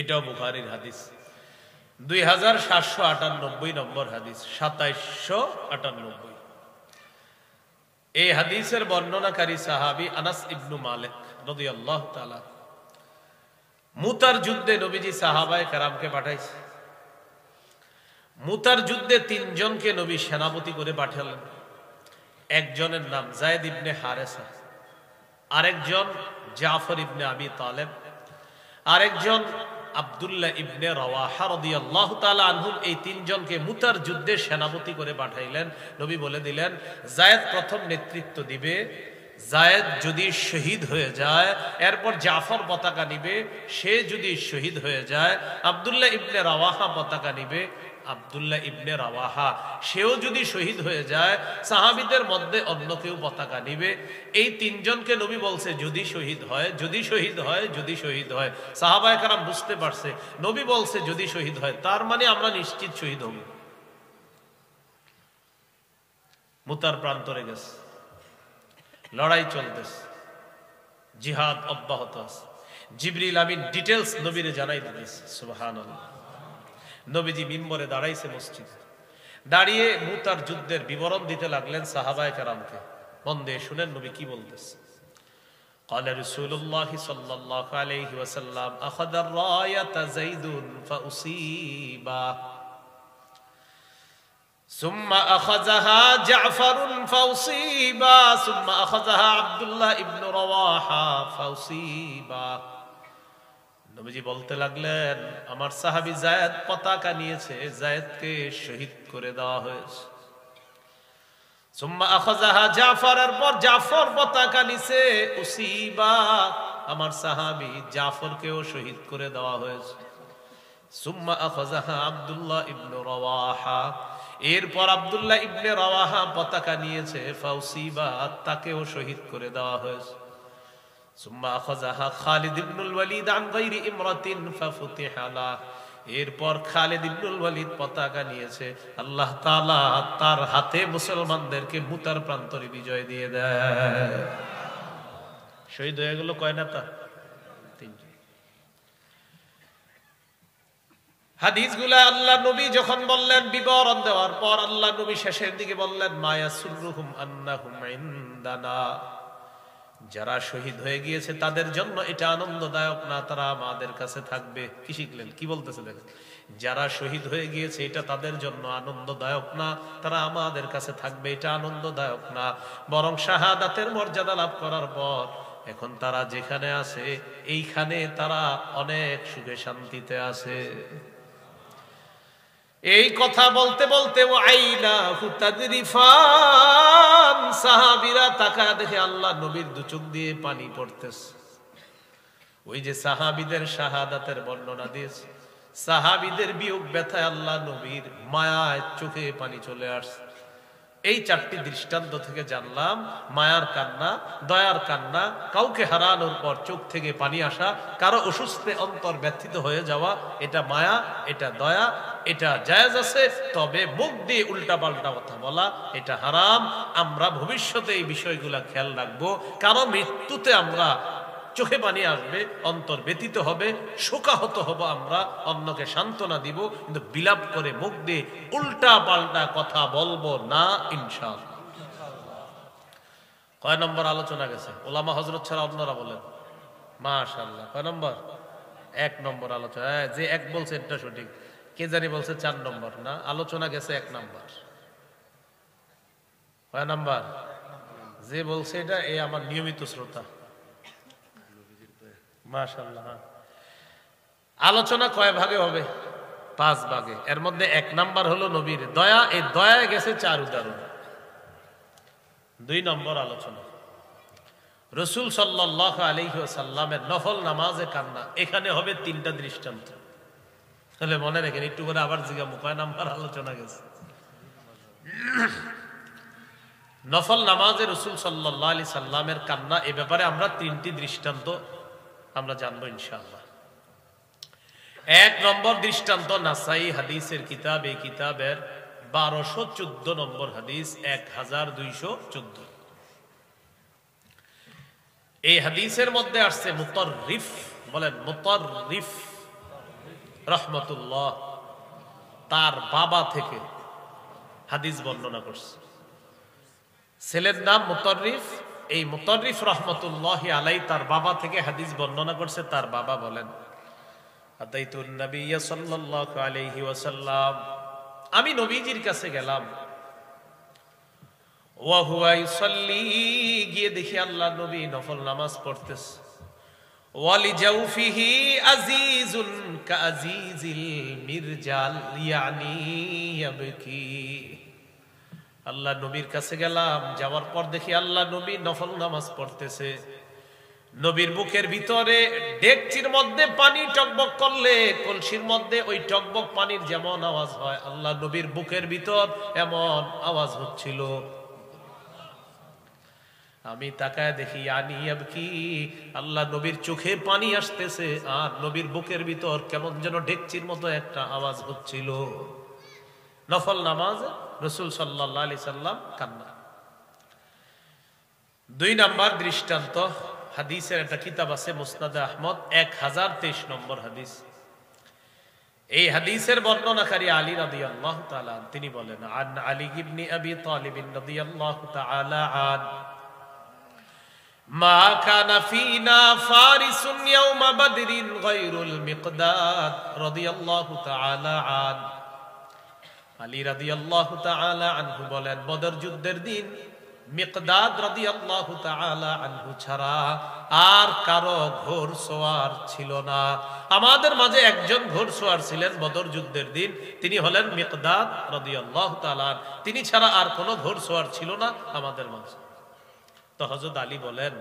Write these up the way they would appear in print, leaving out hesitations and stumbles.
এটাও বুখারীর হাদিস। 2798 নম্বর হাদিস, 2798। এই হাদিসের বর্ণনাকারী সাহাবী আনাস ইবনু মালিক রাদিয়াল্লাহু তাআলা। মুতার যুদ্ধে নবীজি সাহাবায়ে কেরামকে পাঠাইছে। মুতার যুদ্ধে 3 জনকে নবী সেনাপতি করে পাঠালেন। একজনের নাম যায়েদ ইবনে হারেসা, আরেকজন জাফর ইবনে আবি তালেব, আরেকজন আব্দুল্লাহ ইবনে রাওয়াহা রাদিয়াল্লাহু তাআলা আনহুম। এই 3 জনকে মুতার যুদ্ধে সেনাপতি করে পাঠাইলেন। নবী বলে দিলেন, যায়েদ প্রথম নেতৃত্ব দিবে। যায়েদ যদি শহীদ হয়ে যায়, এরপর জাফর পতাকা নিবে। সে যদি শহীদ হয়ে যায়, আব্দুল্লাহ ইবনে রাওয়াহা পতাকা নিবে। আব্দুল্লাহ ইবনে রাওয়াহা সেও যদি শহীদ হয়ে যায়, সাহাবীদের মধ্যে অন্য কেউ পতাকা নিবে। এই 3 জনকে নবী বলছে যদি শহীদ হয়, যদি শহীদ হয়, যদি শহীদ হয়। সাহাবায়ে কেরাম বুঝতে পারছে নবী বলছে যদি শহীদ হয়, তার মানে আমরা নিশ্চিত শহীদ হব। মুতার প্রান্তরে গেছে, লড়াই চলতেছে, জিহাদ অব্যাহত আছে। জিবরিল আমিন ডিটেইলস নবীরে জানাই দিয়েছে। সুবহানাল্লাহ। নবীজি মিম্বরে দাঁড়াইছে, মসজিদে দাঁড়িয়ে মুতার যুদ্ধের বিবরণ দিতে লাগলেন সাহাবায়ে কেরামকে। মন দিয়ে শুনেন নবী কি বলতেছে। قال رسول الله صلى الله عليه وسلم اخذ الرايه زيد فاصيب ثم اخذها جعفر فاصيب ثم اخذها عبد الله ابن رواحه فاصيب। নবীজি বলতে লাগলেন, আমার সাহাবী যায়েদ পতাকা নিয়েছে, যায়েদকে শহীদ করে দেওয়া হয়েছে। সুম্মা আখাযাহা জাফর, এরপর জাফর পতাকা নিছে, উসিবা, আমার সাহাবী জাফরকেও শহীদ করে দেওয়া হয়েছে। সুম্মা আখাযাহা আব্দুল্লাহ ইবনে রাওয়াহা, এরপর আব্দুল্লাহ ইবনে রাওয়াহা পতাকা নিয়েছে, ফাউসিবা, তাকেও শহীদ করে দেওয়া হয়েছে। সুম্মা আখাযাহা খালিদ ইবনুল ওয়ালিদ আন গায়রি ইমরাতিন ফাফুতিহা লা, এরপর খালিদ ইবনুল ওয়ালিদ পতাকা নিয়েছে, আল্লাহ তাআলা তার হাতে মুসলমানদেরকে মুতার প্রান্তরে বিজয় দিয়ে দেয়। শহীদ হয়ে গেল কয় নেতা? 3 জন। হাদিসগুলা আল্লাহ নবী যখন বললেন, বিবরণ দেওয়ার পর আল্লাহ নবী শেষের দিকে বললেন, মা ইয়াসুরুহুম আন্নাহুম ইনদানা, যারা শহীদ হয়ে গিয়েছে তাদের জন্য এটা আনন্দদায়ক না, তারা আমাদের কাছে থাকবে। কি শিখলেন? কি বলতেছে দেখেন, যারা শহীদ হয়ে গিয়েছে এটা তাদের জন্য আনন্দদায়ক না, তারা আমাদের কাছে থাকবে, এটা আনন্দদায়ক না। বরং শাহাদাতের মর্যাদা লাভ করার পর এখন তারা যেখানে আছে এইখানে তারা অনেক সুখে শান্তিতে আছে। এই কথা বলতে বলতে ও আইনা হুতাদরিফান, সাহাবীরা তাকায় দেখে আল্লাহ নবীর 2 চোখ দিয়ে পানি পড়তেছে। ওই যে সাহাবীদের শাহাদাতের বর্ণনা দিয়েছে, সাহাবীদের বিয়োগ ব্যথায় আল্লাহ নবীর মায়ায় চোখে পানি চলে আসছে। এই 4টি দৃষ্টান্ত থেকে জানলাম মায়ার কান্না, দয়ার কান্না, কাউকে হারানোর পর চোখ থেকে পানি আসা, কারো অসুস্থে অন্তর ব্যথিত হয়ে যাওয়া, এটা মায়া, এটা দয়া, এটা জায়েজ আছে। তবে মুখ দিয়ে উল্টা পাল্টা কথা বলা এটা হারাম। আমরা ভবিষ্যতে এই বিষয়গুলা খেয়াল রাখবো। কারো মৃত্যুতে আমরা চোখে পানি আসবে, অন্তর ব্যথিত হবে, শোকাহত হব, আমরা অন্যকে সান্ত্বনা দিব, কিন্তু বিলাপ করে মুখ দিয়ে উল্টা পাল্টা কথা বলবো না, ইনশাআল্লাহ। কয় নম্বর আলোচনা গেছে? ওলামা হযরত ছাড়া অন্যরা বলেন মাশাআল্লাহ। কয় নম্বর? 1 নম্বর আলোচনা। যে 1 বলছে এটা সঠিক, কে জানি বলছে 4 নম্বর। না, আলোচনা গেছে 1 নম্বর। কয় নম্বর? যে বলছে এটা এ আমার নিয়মিত শ্রোতা। মাশাআল্লাহ। আলোচনা কয় ভাগে হবে? 5 ভাগে। এর মধ্যে 1 নাম্বার হলো নবীর দয়া। এই দয়ায় গেছে 4 উদাহরণ। 2 নম্বর আলোচনা রাসূল সাল্লাল্লাহু আলাইহি ওয়াসাল্লামের নফল নামাজে কান্না। এখানে হবে 3টা দৃষ্টান্ত। তাহলে মনে রাখেন, একটু করে আবার জিজ্ঞাসা, কয় নাম্বার আলোচনা গেছে? নফল নামাজে রাসূল সাল্লাল্লাহু আলাইহি সাল্লামের কান্না। এ ব্যাপারে আমরা 3টি দৃষ্টান্ত আমরা জানবো ইনশাআল্লাহ। 1 নম্বর দৃষ্টান্ত নাসাই হাদিসের কিতাব, এই কিতাবের 1214 নম্বর হাদিস, 1214। এই হাদিসের মধ্যে আসছে মুতাররিফ, বলেন মুতাররিফ। রহমতুল্লাহ তার বাবা থেকে হাদিস বর্ণনা করছে। ছেলের নাম মুতাররিফ, এই মুতাররিফ রহমতুল্লাহি আলাই তার বাবা থেকে হাদিস বর্ণনা করছে। তার বাবা বলেন, আতাইতুন নবিয়্য সাল্লাল্লাহু আলাইহি ওয়াসাল্লাম, আমি নবীজির কাছে গেলাম। ওয়া হুয়া ইউসাল্লি, গিয়ে দেখি আল্লাহ নবী নফল নামাজ পড়তেছে। ওয়ালি জাউফিহি আজিজুন কাআজিজিল মিরজাল ইয়ানি ইয়াবকি। আল্লাহ নবীর কাছে গেলাম, যাওয়ার পর দেখি আল্লাহ নবী নফল নামাজ পড়তেছে। নবীর বুকের ভিতরে ডেকচির মধ্যে পানি টকবক করলে কলসির মধ্যে ওই টকবক পানির যেমন আওয়াজ হয়, আল্লাহ নবীর বুকের ভিতর এমন আওয়াজ হচ্ছিল। আমি তাকায় দেখি ইয়ানি ইয়াবকি, আল্লাহ নবীর চোখে পানি আসতেছে আর নবীর বুকের ভিতর কেমন যেন ডেকচির মতো একটা আওয়াজ হচ্ছিল। নফল নামাজ রাসূল সাল্লাল্লাহু আলাইহি সাল্লাম কান্না। 2 নাম্বার দৃষ্টান্ত, হাদিসের একটা কিতাব আছে মুসনাদে আহমদ, 1023 নম্বর হাদিস। এই হাদিসের বর্ণনাকারী আলী রাদিয়াল্লাহু তাআলা তিনি বলেন, আন আলী ইবনে আবি তালিব রাদিয়াল্লাহু তাআলা আন মা কানা ফিনা ফারিসুন ইয়াওমা বদরিন গায়রুল মিকদাদ রাদিয়াল্লাহু তাআলা আন। আলী রাদিয়াল্লাহু তাআলা আনহু বলেন, বদর যুদ্ধের দিন মিকদাদ রাদিয়াল্লাহু তাআলা আনহু ছাড়া আর কারো ঘোড়সওয়ার ছিল না। আমাদের মাঝে একজন ঘোড়সওয়ার ছিলেন বদর যুদ্ধের দিন, তিনি হলেন মিকদাদ রাদিয়াল্লাহু তাআলা। তিনি ছাড়া আর কোনো ঘোড়সওয়ার ছিল না আমাদের মাঝে। তো হযরত আলী বলেন,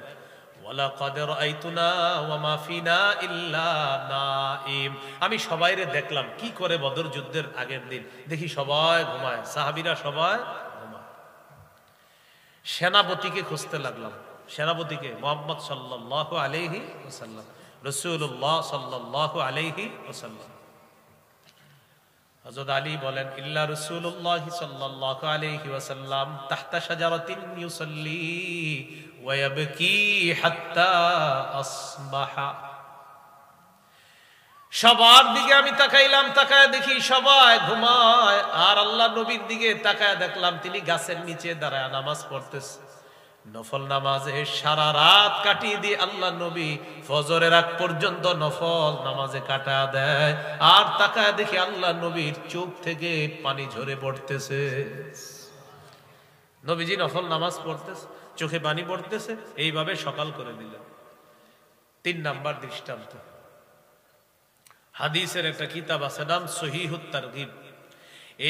ওয়ালাকাদ রাআইতুনা ওয়া মা ফিনা ইল্লা নাঈম। আমি সবাইরে দেখলাম কি করে বদর যুদ্ধের আগের দিন, দেখি সবাই ঘুমায়, সাহাবীরা সবাই ঘুমায়। সেনাপতিকে খুঁজতে লাগলাম, সেনাপতিকে মুহাম্মদ সাল্লাল্লাহু আলাইহি ওয়াসাল্লাম, রাসূলুল্লাহ সাল্লাল্লাহু আলাইহি ওয়াসাল্লাম। হযরত আলী বলেন, ইল্লা রাসূলুল্লাহ সাল্লাল্লাহু আলাইহি ওয়াসাল্লাম তাহতা শাজারাতিন ইউসাল্লি ওয়া ইয়াবকি হাত্তা আসবাহা। সবার দিকে আমি তাকাইলাম, তাকায় দেখি সবাই ঘুমায়, আর আল্লাহ নবীর দিকে তাকায় দেখলাম তিনি গাছের নিচে দাঁড়ায় নামাজ পড়তেছে। নফল নামাজে সারা রাত কাটিয়ে দিয়ে আল্লাহ নবী ফজরের আগ পর্যন্ত নফল নামাজে কাটা দেয়, আর তাকায় দেখি আল্লাহ নবীর চোখ থেকে পানি ঝরে পড়তেছে। নবীজি নফল নামাজ পড়তেছে, চোখে পানি পড়তেছে, এইভাবে সকাল করে দিলেন। 3 নাম্বার দৃষ্টান্ত, হাদিসের একটা কিতাব আছে নাম সহিহুত তারগিব।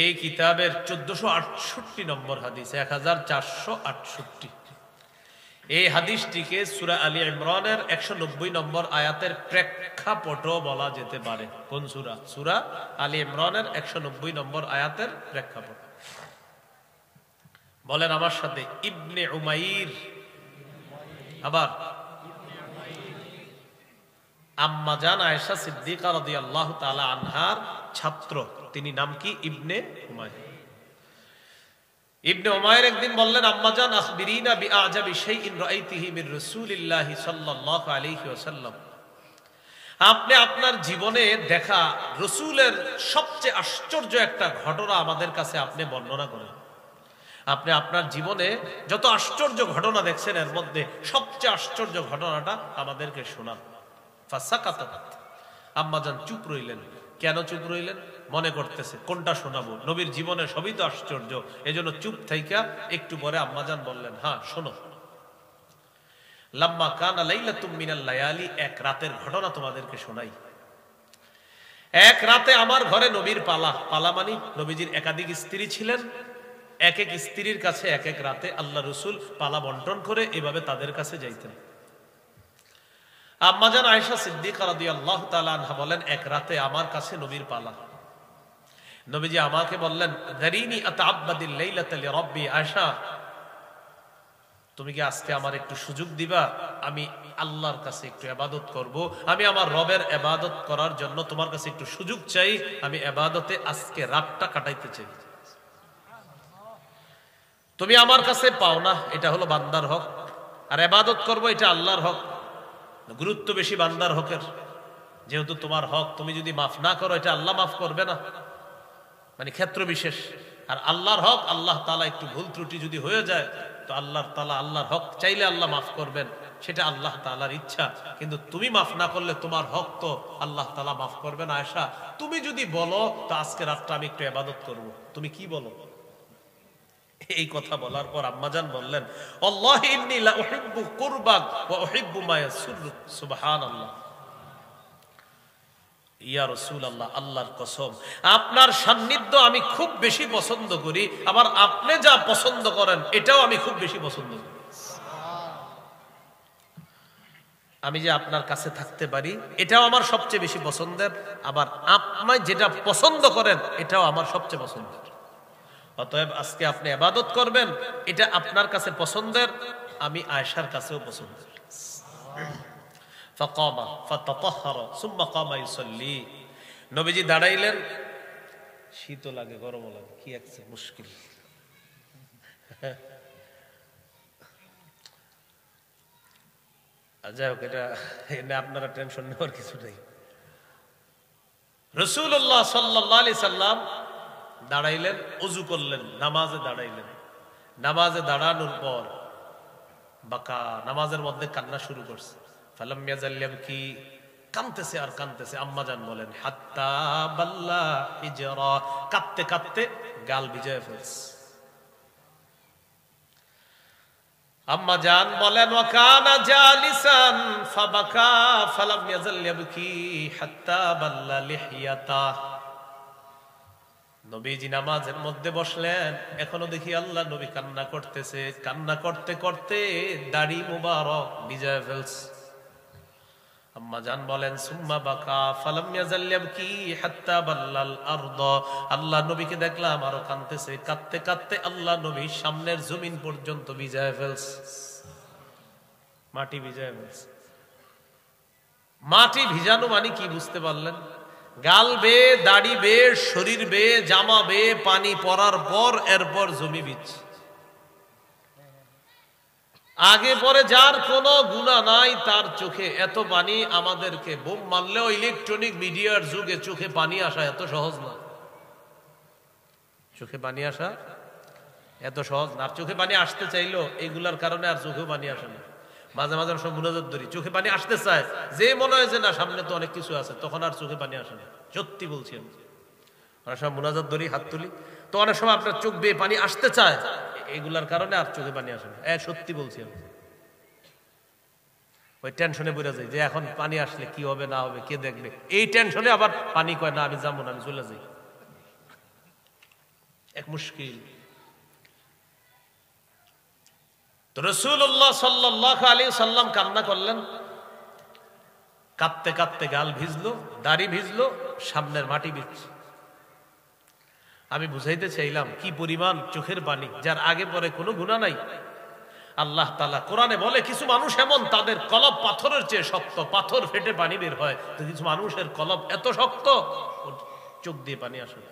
এই কিতাবের 1468 নম্বর হাদিস, 1468। এই হাদিসটিকে সূরা আলী ইমরানের 190 নম্বর আয়াতের প্রেক্ষাপটও বলা যেতে পারে। কোন সূরা? সূরা আলী ইমরানের 190 নম্বর আয়াতের প্রেক্ষাপট। বলেন আমার সাথে, ইবনে উমাইর। আবার আম্মা জান আয়েশা সিদ্দিকা রাদিয়াল্লাহু তাআলা আনহার ছাত্র, তিনি নাম কি? ইবনে উমাইর। ইবনে উমাইর একদিন বললেন, আম্মা জান আখবিরিনা বিআজাবি শাইইন রাআইতিহি মির রাসূলিল্লাহি সাল্লাল্লাহু আলাইহি ওয়াসাল্লাম। আপনি আপনার জীবনে দেখা রাসূলের সবচেয়ে আশ্চর্য একটা ঘটনা আমাদের কাছে আপনি বর্ণনা করেন। আপনি আপনার জীবনে যত আশ্চর্য ঘটনা দেখছেন এর মধ্যে সবচেয়ে আশ্চর্য ঘটনাটা আমাদেরকে শোনান। ফাসাকাতাত, আম্মাজান চুপ রইলেন। কেন চুপ রইলেন? মনে করতেছে কোনটা শোনাবো, নবীর জীবনে সবই তো আশ্চর্য, এজন্য চুপ থাইকা একটু পরে আম্মাজান বললেন, হ্যাঁ শোনো। লাম্মা কানা লাইলাতুম মিনাল লায়ালি, এক রাতের ঘটনা তোমাদেরকে শোনাই। এক রাতে আমার ঘরে নবীর পালা, পালা মানে নবীজির একাধিক স্ত্রী ছিলেন, এক এক স্ত্রীর কাছে এক এক রাতে আল্লাহ রসুল পালা বন্টন করে এভাবে তাদের কাছে যাইতেন। আম্মাজান আয়েশা সিদ্দিকা রাদিয়াল্লাহু তাআলা আনহা বলেন, এক রাতে আমার কাছে নবীর পালা। নবীজি আমাকে বললেন, দারিনি আতাআব্বাদিল লাইলাতা লিরাব্বি। আয়েশা, তুমি কি আজকে আমার একটু সুযোগ দিবা? আমি আল্লাহর কাছে একটু ইবাদত করব, আমি আমার রবের ইবাদত করার জন্য তোমার কাছে একটু সুযোগ চাই, আমি ইবাদতে আজকে রাতটা কাটাইতে চাই। তুমি আমার কাছে পাও না, এটা হলো বান্দার হক, আর ইবাদত করব এটা আল্লাহর হক। গুরুত্ব বেশি বান্দার হকের। যেহেতু তোমার হক, তুমি যদি মাফ না করো এটা আল্লাহ মাফ করবে না, মানে ক্ষেত্র বিশেষ। আর আল্লাহর হক, আল্লাহ তাআলা একটু ভুল ত্রুটি যদি হয়ে যায় তো আল্লাহ তাআলা আল্লাহর হক চাইলে আল্লাহ মাফ করবেন, সেটা আল্লাহ তাআলার ইচ্ছা। কিন্তু তুমি মাফ না করলে তোমার হক তো আল্লাহ তাআলা মাফ করবে না। আয়েশা, তুমি যদি বলো তো আজকে রাতটা আমি একটু ইবাদত করব, তুমি কি বলো? এই কথা বলার পর আম্মাজান বললেন, আল্লাহি ইন্নী লা উহিব্বু কুরবাক ওয়া উহিব্বু মা ইয়াসুররুক। সুবহানাল্লাহ। ইয়া রাসূলুল্লাহ, আল্লাহর কসম আপনার সান্নিধ্য আমি খুব বেশি পছন্দ করি, আবার আপনি যা পছন্দ করেন এটাও আমি খুব বেশি পছন্দ করি। আমি যে আপনার কাছে থাকতে পারি এটাও আমার সবচেয়ে বেশি পছন্দের, আবার আপনি যেটা পছন্দ করেন এটাও আমার সবচেয়ে পছন্দের। অতএব আজকে আপনি ইবাদত করবেন, এটা আপনার কাছে পছন্দের, আমি আয়েশার কাছেও পছন্দের। ফাকামা ফাতাতাহহারা সুম্মা কামা ইউসাল্লি। নবীজি দাঁড়াইলেন, শীত লাগে গরম লাগে, কি একটা মুশকিল। যাই হোক, এটা আপনারা টেনশন নেওয়ার কিছু নেই। রাসূলুল্লাহ সাল্লাল্লাহু আলাইহি সাল্লাম দাঁড়াইলেন, ওযু করলেন, নামাজে দাঁড়াইলেন। নামাজে দাঁড়ানোর পর বাকা, নামাজের মধ্যে কান্না শুরু করছে। ফালাম ইয়াজাল ইয়াবকি, কাঁদতেছে আর কাঁদতেছে। আম্মা জান বলেন, হাত্তা বাল্লা হিজরা, কাঁদতে কাঁদতে গাল ভিজায় ফেলছে। আম্মা জান বলেন, ওয়া কানা জালিসান ফাবাকা ফালাম ইয়াজাল ইয়াবকি হাত্তা বাল্লা লিহিয়াতা। নবীজি নামাজের মধ্যে বসলেন, এখনো দেখি আল্লাহ নবী কান্না করতেছে। কান্না করতে করতে দাড়ি মুবারক ভিজায় ফেলছে। আম্মা জান বলেন, সুম্মা বাকা ফালাম ইয়াজাল ইয়াবকি হাত্তা বাল্লাল আরদ। আল্লাহ নবীকে দেখলাম আরো কাঁদতেছে। কাঁদতে কাঁদতে আল্লাহ নবী সামনের জমিন পর্যন্ত ভিজায় ফেলছে, মাটি ভিজায় ফেলছে। মাটি ভিজানো মানে কি বুঝতে পারলেন? গাল বে, দাড়ি বে, শরীর বে, জামা বে, পানি পড়ার পর এরপর জমি বিচ্ছে। আগে পরে যার কোনো গুনাহ নাই তার চোখে এত পানি, আমাদেরকে বোম মারলেও ইলেকট্রনিক মিডিয়ার যুগে চোখে পানি আসা এত সহজ না। চোখে পানি আসা এত সহজ না। আর চোখে পানি আসতে চাইলো এইগুলার কারণে আর চোখেও পানি আসে না। মাঝে মাঝে সব মুনাজাত ধরি, চোখে পানি আসতে চায়, যে মনে হয় যে না সামনে তো অনেক কিছু আছে, তখন আর চোখে পানি আসে না। সত্যি বলছি আমি, অনেক সময় মুনাজাত ধরি, হাত তুলি, তো অনেক সময় আপনার চোখ বেয়ে পানি আসতে চায়, এগুলার কারণে আর চোখে পানি আসে না। সত্যি বলছি আমি। ওই টেনশনে বুঝা যায় যে এখন পানি আসলে কি হবে না হবে, কে দেখবে, এই টেনশনে আবার পানি কয় না আমি যাবো না, আমি চলে যাই। এক মুশকিল। তো রাসূলুল্লাহ সাল্লাল্লাহু আলাইহি সাল্লাম কান্না করলেন, কাঁদতে কাঁদতে গাল ভিজলো, দাড়ি ভিজলো, সামনের মাটি ভিজছে। আমি বুঝাইতে চাইলাম কি পরিমাণ চোখের পানি, যার আগে পরে কোনো গুনাহ নাই। আল্লাহ তাআলা কোরআনে বলে, কিছু মানুষ এমন তাদের কলব পাথরের চেয়ে শক্ত, পাথর ফেটে পানি বের হয়। তো কিছু মানুষের কলব এত শক্ত চোখ দিয়ে পানি আসে না।